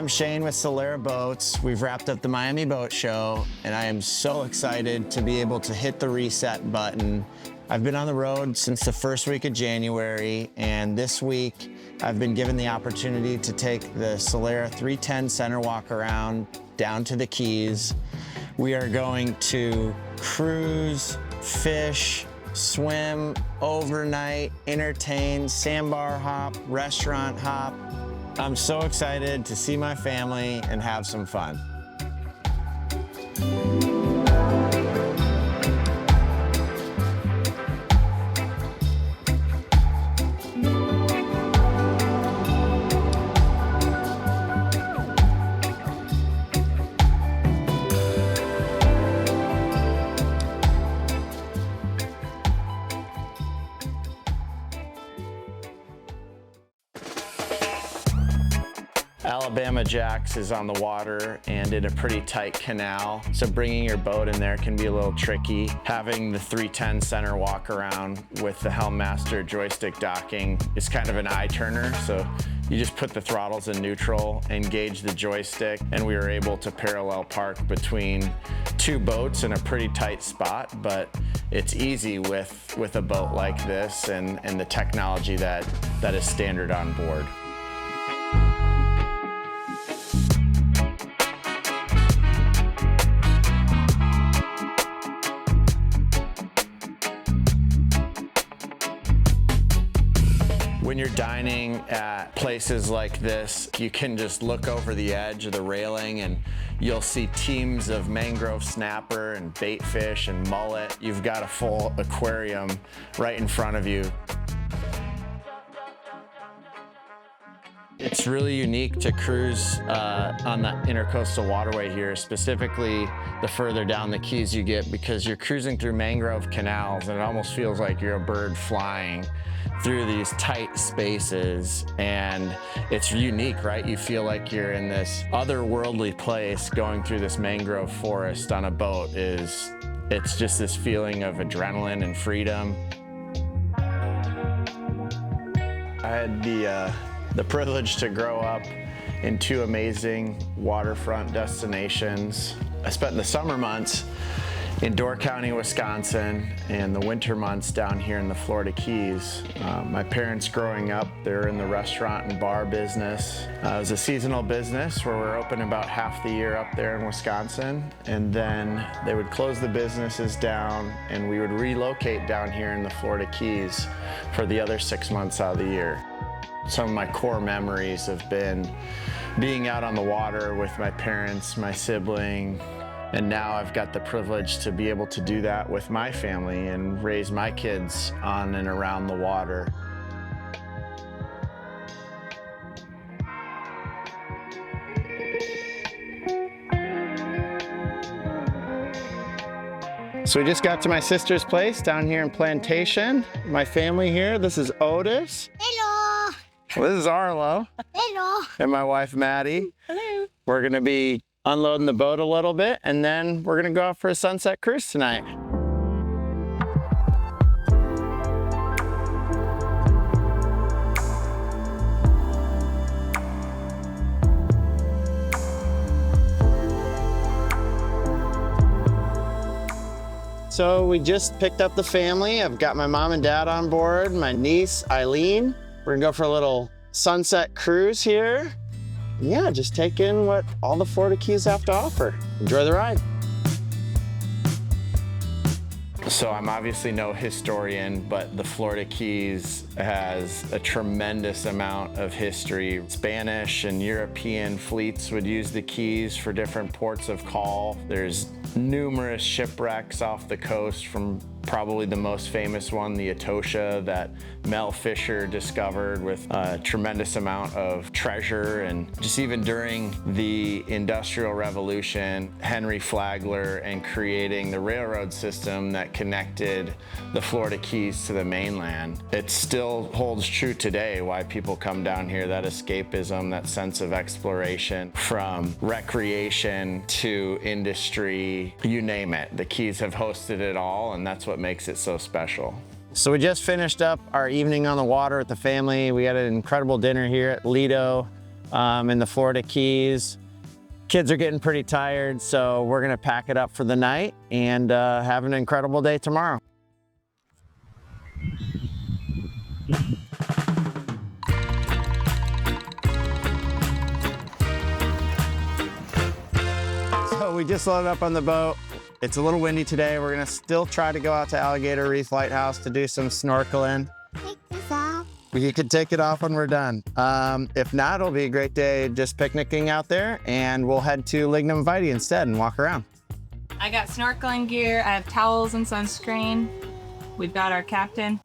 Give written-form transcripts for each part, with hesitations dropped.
I'm Shane with Solara Boats. We've wrapped up the Miami Boat Show, and I am so excited to be able to hit the reset button. I've been on the road since the first week of January, and this week I've been given the opportunity to take the Solara S-310 Center Walkaround down to the Keys. We are going to cruise, fish, swim, overnight, entertain, sandbar hop, restaurant hop. I'm so excited to see my family and have some fun. Alabama Jacks is on the water and in a pretty tight canal, so bringing your boat in there can be a little tricky. Having the 310 center walkaround with the Helmmaster joystick docking is kind of an eye turner, so you just put the throttles in neutral, engage the joystick, and we were able to parallel park between two boats in a pretty tight spot, but it's easy with a boat like this and the technology that is standard on board. When you're dining at places like this, you can just look over the edge of the railing and you'll see teams of mangrove snapper and bait fish and mullet. You've got a full aquarium right in front of you. It's really unique to cruise on the intercoastal waterway here, specifically the further down the Keys you get, because you're cruising through mangrove canals and it almost feels like you're a bird flying through these tight spaces, and it's unique, right? You feel like you're in this otherworldly place going through this mangrove forest on a boat. It's just this feeling of adrenaline and freedom. I had the privilege to grow up in two amazing waterfront destinations. I spent the summer months in Door County, Wisconsin, and the winter months down here in the Florida Keys. My parents growing up, they were in the restaurant and bar business. It was a seasonal business where we're open about half the year up there in Wisconsin, and then they would close the businesses down and we would relocate down here in the Florida Keys for the other 6 months out of the year. Some of my core memories have been being out on the water with my parents, my sibling, and now I've got the privilege to be able to do that with my family and raise my kids on and around the water. So we just got to my sister's place down here in Plantation. My family here, this is Otis. Hello. Well, this is Arlo. Hello. And my wife, Maddie. Hello. We're gonna be unloading the boat a little bit, and then we're gonna go out for a sunset cruise tonight. So we just picked up the family. I've got my mom and dad on board, my niece, Eileen. We're gonna go for a little sunset cruise here. Yeah, just take in what all the Florida Keys have to offer. Enjoy the ride. So I'm obviously no historian, but the Florida Keys has a tremendous amount of history. Spanish and European fleets would use the Keys for different ports of call. There's numerous shipwrecks off the coast, from probably the most famous one, the Etosha, that Mel Fisher discovered with a tremendous amount of treasure. And just even during the Industrial Revolution, Henry Flagler, and creating the railroad system that connected the Florida Keys to the mainland. It still holds true today why people come down here, that escapism, that sense of exploration, from recreation to industry, you name it. The Keys have hosted it all, and that's what makes it so special. So we just finished up our evening on the water with the family. We had an incredible dinner here at Lido. in the Florida Keys. Kids are getting pretty tired, so we're gonna pack it up for the night and have an incredible day tomorrow. So we just loaded up on the boat. It's a little windy today. We're gonna still try to go out to Alligator Reef Lighthouse to do some snorkeling. Take this off. You can take it off when we're done. If not, it'll be a great day just picnicking out there, and we'll head to Lignumvitae instead and walk around. I got snorkeling gear, I have towels and sunscreen. We've got our captain.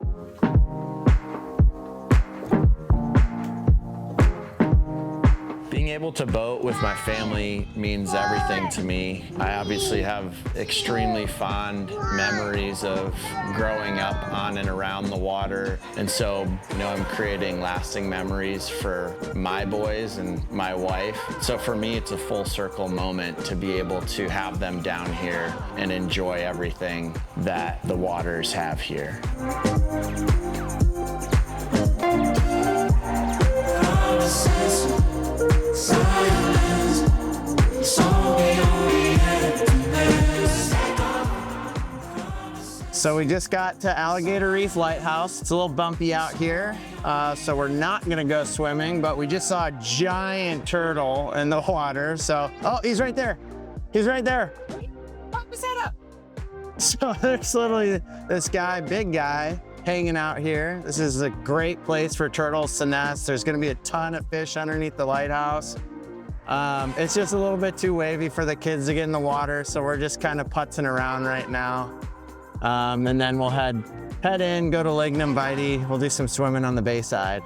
Being able to boat with my family means everything to me. I obviously have extremely fond memories of growing up on and around the water. And so, I'm creating lasting memories for my boys and my wife. So for me, it's a full circle moment to be able to have them down here and enjoy everything that the waters have here. So we just got to Alligator Reef Lighthouse. It's a little bumpy out here, so we're not gonna go swimming, but we just saw a giant turtle in the water. So, oh, he's right there. He's right there. Pop his head up. So there's literally this guy, big guy, hanging out here. This is a great place for turtles to nest. There's gonna be a ton of fish underneath the lighthouse. It's just a little bit too wavy for the kids to get in the water, so we're just kind of putzing around right now. And then we'll head in, go to Lignumvitae. We'll do some swimming on the bayside.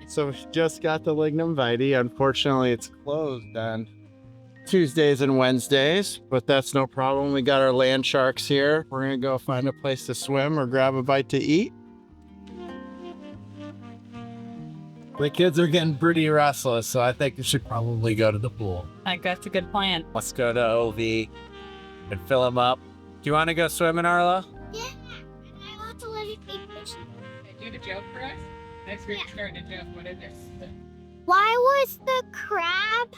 So we just got to Lignumvitae. Unfortunately, it's closed on Tuesdays and Wednesdays, but that's no problem. We got our land sharks here. We're gonna go find a place to swim or grab a bite to eat. The kids are getting pretty restless, so I think we should probably go to the pool. I think that's a good plan. Let's go to OV and fill them up. Do you want to go swimming, Arla? Yeah, I want to let it be fishing. Do the joke for us? Next week, starting a joke. What is it? Why was the crab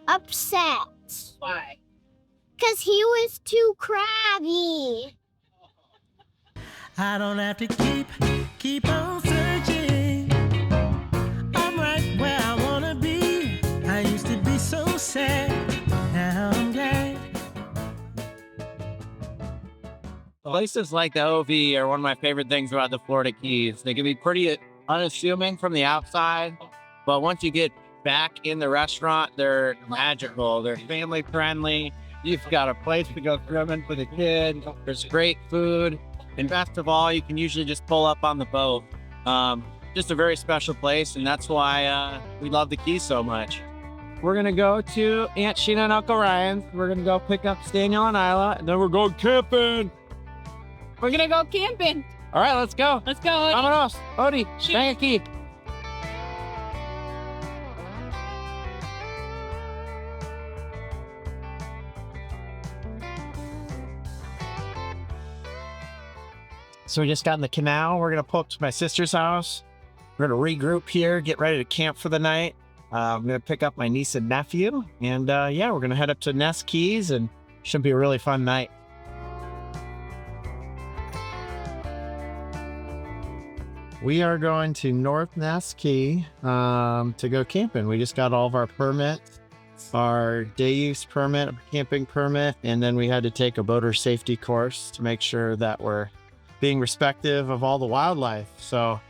upset? Why? Because he was too crabby. I don't have to keep on searching. I'm right where I wanna be. I used to be so sad. Now I'm glad. Places like the OV are one of my favorite things about the Florida Keys. They can be pretty unassuming from the outside, but once you get back in the restaurant, they're magical. They're family friendly. You've got a place to go swimming for the kids. There's great food. And best of all, you can usually just pull up on the boat. Just a very special place, and that's why we love the Keys so much. We're gonna go to Aunt Sheena and Uncle Ryan's. We're gonna go pick up Daniel and Isla, and then we're going camping. We're gonna go camping. All right, let's go. Let's go. Odie. Vámonos. Odie, Shoot. ven aquí. So we just got in the canal. We're gonna pull up to my sister's house. We're gonna regroup here, get ready to camp for the night. I'm gonna pick up my niece and nephew, and yeah, we're gonna head up to Ness Keys, and should be a really fun night. We are going to North Ness Key to go camping. We just got all of our permits, our day use permit, camping permit, and then we had to take a boater safety course to make sure that we're being respectful of all the wildlife. So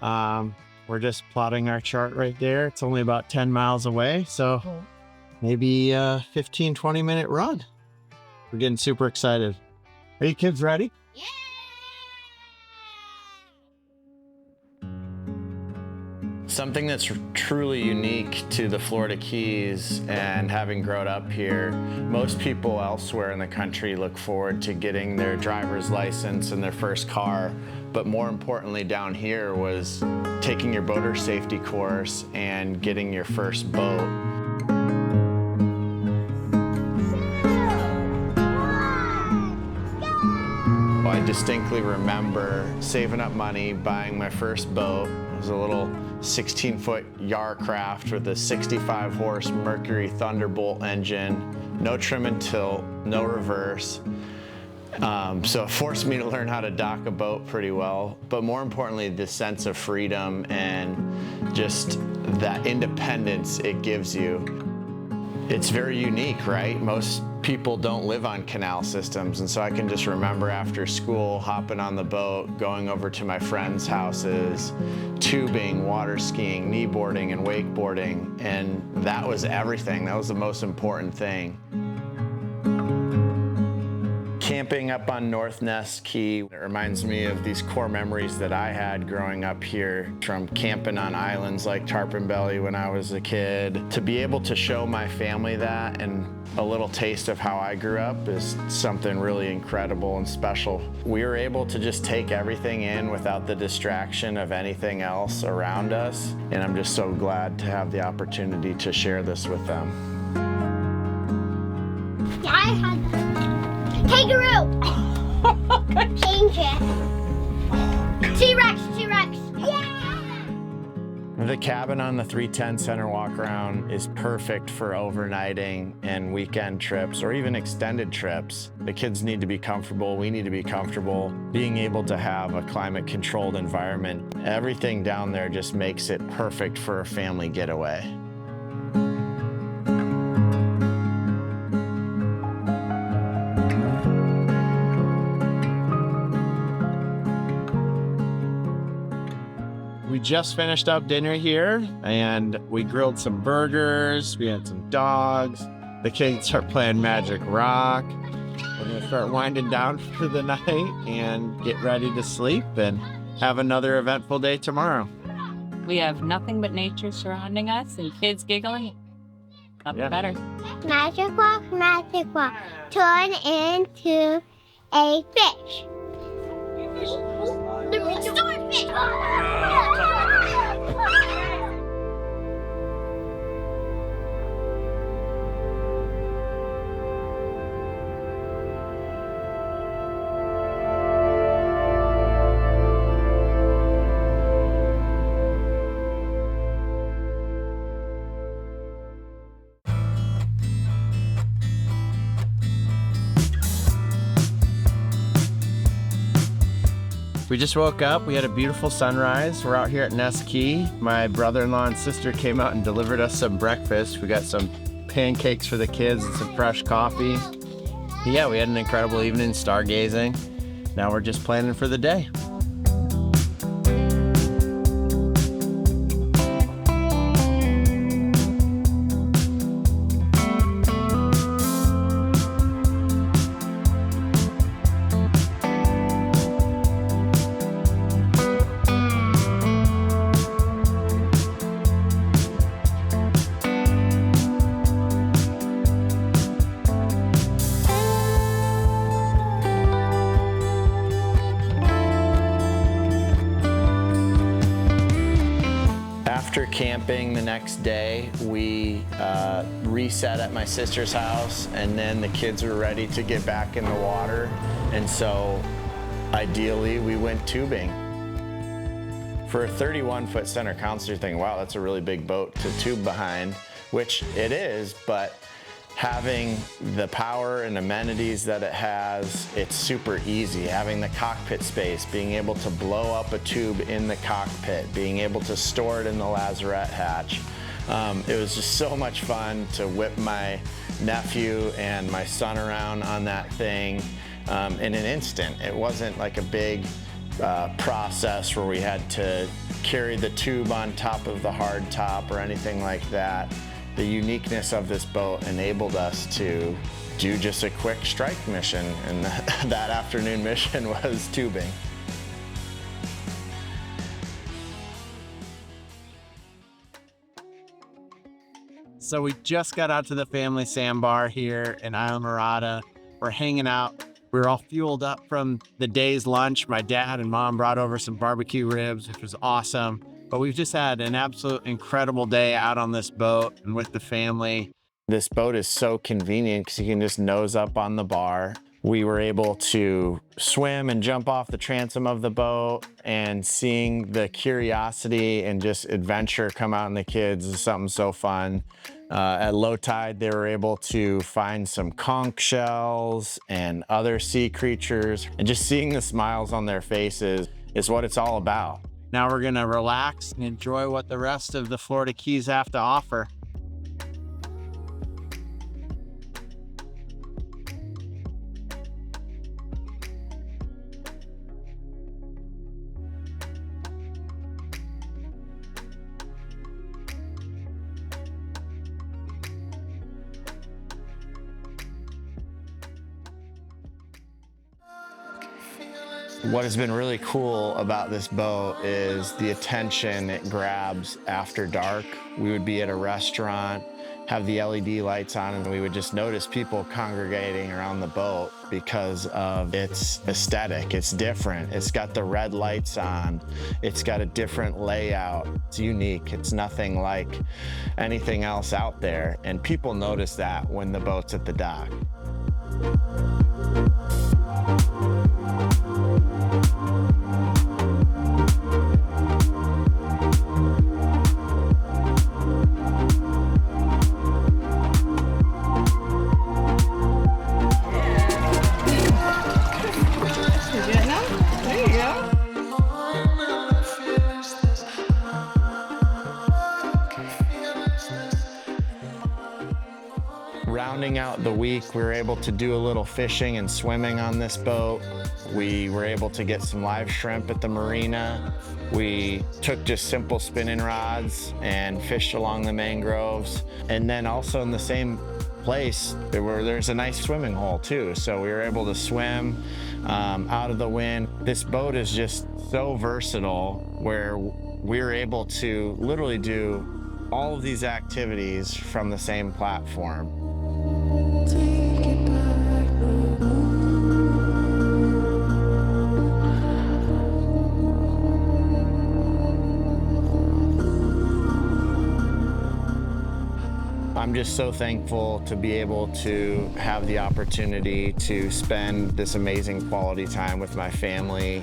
we're just plotting our chart right there. It's only about 10 miles away, so maybe a 15-20 minute run. We're getting super excited. Are you kids ready? Yeah! Something that's truly unique to the Florida Keys, and having grown up here, most people elsewhere in the country look forward to getting their driver's license and their first car. But more importantly down here was taking your boater safety course and getting your first boat. I distinctly remember saving up money, buying my first boat. It was a little 16-foot Yar craft with a 65-horse Mercury Thunderbolt engine, no trim and tilt, no reverse. So it forced me to learn how to dock a boat pretty well, but more importantly, the sense of freedom and just that independence it gives you. It's very unique, right? Most people don't live on canal systems, and so I can just remember after school hopping on the boat, going over to my friends' houses, tubing, water skiing, kneeboarding, and wakeboarding, and that was everything. That was the most important thing. Camping up on North Ness Key, it reminds me of these core memories that I had growing up here, from camping on islands like Tarpon Belly when I was a kid. To be able to show my family that and a little taste of how I grew up is something really incredible and special. We were able to just take everything in without the distraction of anything else around us, and I'm just so glad to have the opportunity to share this with them. Yeah, I had kangaroo! Change it. T-Rex, T-Rex. Yeah! The cabin on the 310 Center Walkaround is perfect for overnighting and weekend trips, or even extended trips. The kids need to be comfortable, we need to be comfortable. Being able to have a climate-controlled environment, everything down there just makes it perfect for a family getaway. We just finished up dinner here, and we grilled some burgers, we had some dogs. The kids are playing Magic Rock. We're gonna start winding down for the night and get ready to sleep and have another eventful day tomorrow. We have nothing but nature surrounding us and kids giggling. Nothing better. Magic walk, turn into a fish. Swordfish! We just woke up, we had a beautiful sunrise. We're out here at Ness Key. My brother-in-law and sister came out and delivered us some breakfast. We got some pancakes for the kids and some fresh coffee. But yeah, we had an incredible evening stargazing. Now we're just planning for the day. After camping the next day, we reset at my sister's house, and then the kids were ready to get back in the water. And so ideally we went tubing. For a 31-foot center console, you're thinking, wow, that's a really big boat to tube behind, which it is, but having the power and amenities that it has, it's super easy. Having the cockpit space, being able to blow up a tube in the cockpit, being able to store it in the lazarette hatch. It was just so much fun to whip my nephew and my son around on that thing in an instant. It wasn't like a big process where we had to carry the tube on top of the hard top or anything like that. The uniqueness of this boat enabled us to do just a quick strike mission, and that afternoon mission was tubing. So we just got out to the family sandbar here in Islamorada. We're hanging out. We were all fueled up from the day's lunch. My dad and mom brought over some barbecue ribs, which was awesome. But we've just had an absolute incredible day out on this boat and with the family. This boat is so convenient because you can just nose up on the bar. We were able to swim and jump off the transom of the boat, and seeing the curiosity and just adventure come out in the kids is something so fun. At low tide, they were able to find some conch shells and other sea creatures, and just seeing the smiles on their faces is what it's all about. Now we're gonna relax and enjoy what the rest of the Florida Keys have to offer. What has been really cool about this boat is the attention it grabs after dark. We would be at a restaurant, have the LED lights on, and we would just notice people congregating around the boat because of its aesthetic. It's different. It's got the red lights on. It's got a different layout. It's unique. It's nothing like anything else out there. And people notice that when the boat's at the dock. Rounding out the week, we were able to do a little fishing and swimming on this boat. We were able to get some live shrimp at the marina. We took just simple spinning rods and fished along the mangroves. And then also in the same place, there's a nice swimming hole too. So we were able to swim out of the wind. This boat is just so versatile, where we were able to literally do all of these activities from the same platform. I'm just so thankful to be able to have the opportunity to spend this amazing quality time with my family,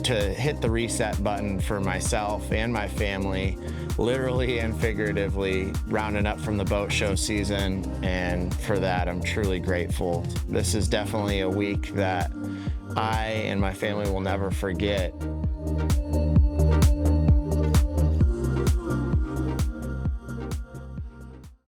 to hit the reset button for myself and my family, literally and figuratively, rounding up from the boat show season, and for that I'm truly grateful. This is definitely a week that I and my family will never forget.